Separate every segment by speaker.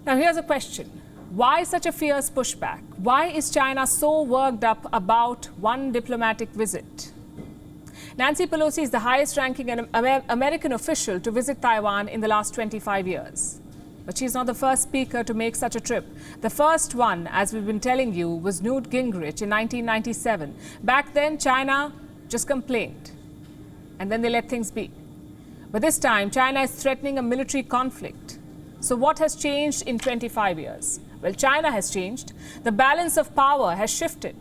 Speaker 1: Now, here's a question. Why such a fierce pushback? Why is China so worked up about one diplomatic visit? Nancy Pelosi is the highest-ranking American official to visit Taiwan in the last 25 years. But she's not the first speaker to make such a trip. The first one, as we've been telling you, was Newt Gingrich in 1997. Back then, China just complained, and then they let things be. But this time, China is threatening a military conflict. So what has changed in 25 years? Well, China has changed. The balance of power has shifted.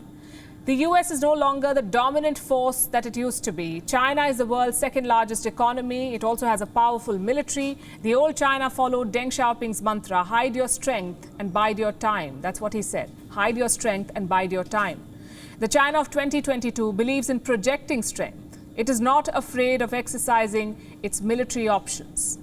Speaker 1: The US is no longer the dominant force that it used to be. China is the world's second largest economy. It also has a powerful military. The old China followed Deng Xiaoping's mantra, hide your strength and bide your time. That's what he said. Hide your strength and bide your time. The China of 2022 believes in projecting strength. It is not afraid of exercising its military options.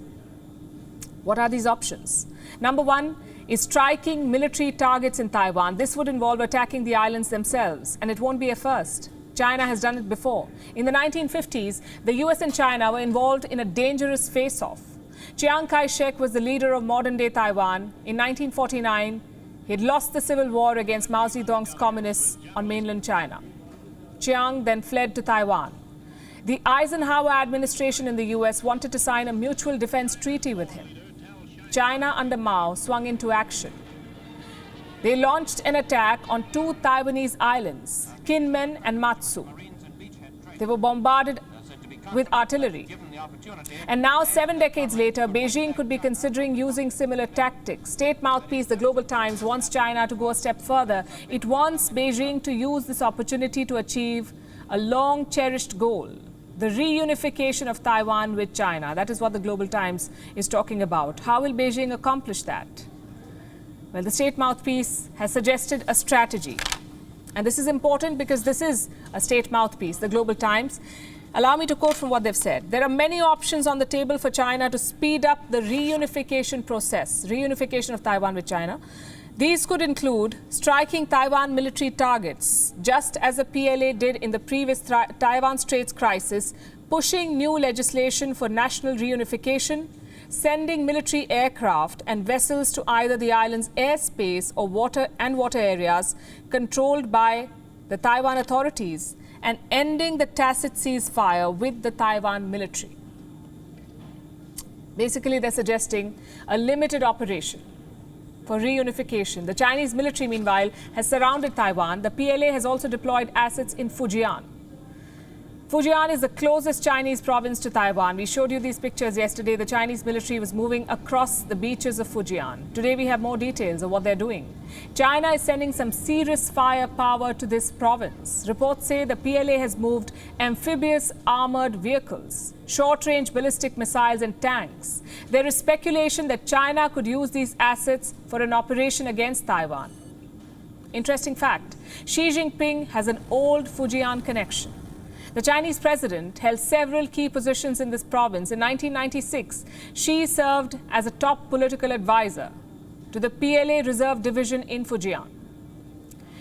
Speaker 1: What are these options? Number one is striking military targets in Taiwan. This would involve attacking the islands themselves, and it won't be a first. China has done it before. In the 1950s, the US and China were involved in a dangerous face-off. Chiang Kai-shek was the leader of modern-day Taiwan. In 1949, he had lost the civil war against Mao Zedong's communists on mainland China. Chiang then fled to Taiwan. The Eisenhower administration in the US wanted to sign a mutual defense treaty with him. China under Mao swung into action. They launched an attack on two Taiwanese islands, Kinmen and Matsu. They were bombarded with artillery. And now, 7 decades later, Beijing could be considering using similar tactics. State mouthpiece The Global Times wants China to go a step further. It wants Beijing to use this opportunity to achieve a long-cherished goal, the reunification of Taiwan with China. That is what the Global Times is talking about. How will Beijing accomplish that? Well, the state mouthpiece has suggested a strategy. And this is important because this is a state mouthpiece, the Global Times. Allow me to quote from what they've said. There are many options on the table for China to speed up the reunification process, reunification of Taiwan with China. These could include striking Taiwan military targets, just as the PLA did in the previous Taiwan Straits crisis, pushing new legislation for national reunification, sending military aircraft and vessels to either the island's airspace or water areas controlled by the Taiwan authorities, and ending the tacit ceasefire with the Taiwan military. Basically, they're suggesting a limited operation for reunification. The Chinese military, meanwhile, has surrounded Taiwan. The PLA has also deployed assets in Fujian. Fujian is the closest Chinese province to Taiwan. We showed you these pictures yesterday. The Chinese military was moving across the beaches of Fujian. Today, we have more details of what they're doing. China is sending some serious firepower to this province. Reports say the PLA has moved amphibious armored vehicles, short-range ballistic missiles and tanks. There is speculation that China could use these assets for an operation against Taiwan. Interesting fact, Xi Jinping has an old Fujian connection. The Chinese president held several key positions in this province. In 1996, Xi served as a top political advisor to the PLA Reserve Division in Fujian.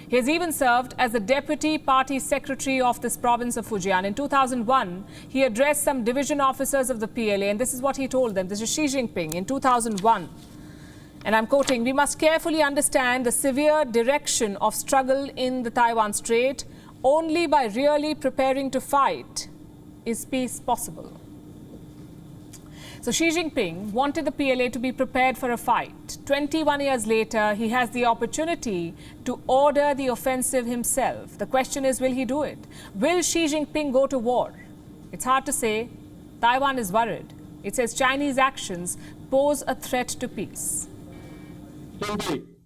Speaker 1: He has even served as the deputy party secretary of this province of Fujian. In 2001, he addressed some division officers of the PLA, and this is what he told them. This is Xi Jinping in 2001. And I'm quoting, "We must carefully understand the severe direction of struggle in the Taiwan Strait. Only by really preparing to fight is peace possible." So Xi Jinping wanted the PLA to be prepared for a fight. 21 years later, he has the opportunity to order the offensive himself. The question is, will he do it? Will Xi Jinping go to war? It's hard to say. Taiwan is worried. It says Chinese actions pose a threat to peace.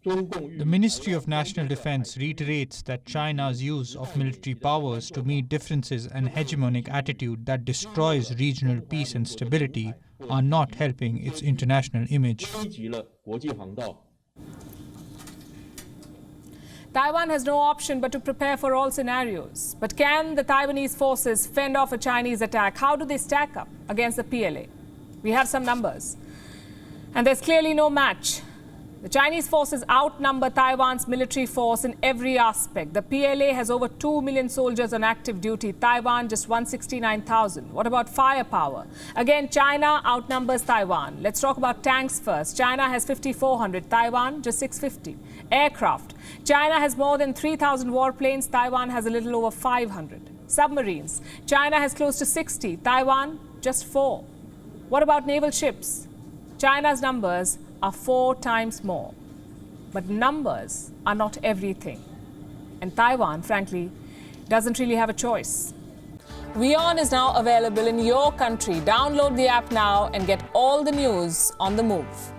Speaker 2: The Ministry of National Defense reiterates that China's use of military powers to meet differences and hegemonic attitude that destroys regional peace and stability are not helping its international image.
Speaker 1: Taiwan has no option but to prepare for all scenarios. But can the Taiwanese forces fend off a Chinese attack? How do they stack up against the PLA? We have some numbers. And there's clearly no match The Chinese forces outnumber Taiwan's military force in every aspect. The PLA has over 2 million soldiers on active duty. Taiwan just 169,000. What about firepower? Again, China outnumbers Taiwan. Let's talk about tanks first. China has 5,400. Taiwan just 650. Aircraft. China has more than 3,000 warplanes. Taiwan has a little over 500. Submarines. China has close to 60. Taiwan just 4. What about naval ships? China's numbers are 4 times more. But numbers are not everything. And Taiwan, frankly, doesn't really have a choice. WION is now available in your country. Download the app now and get all the news on the move.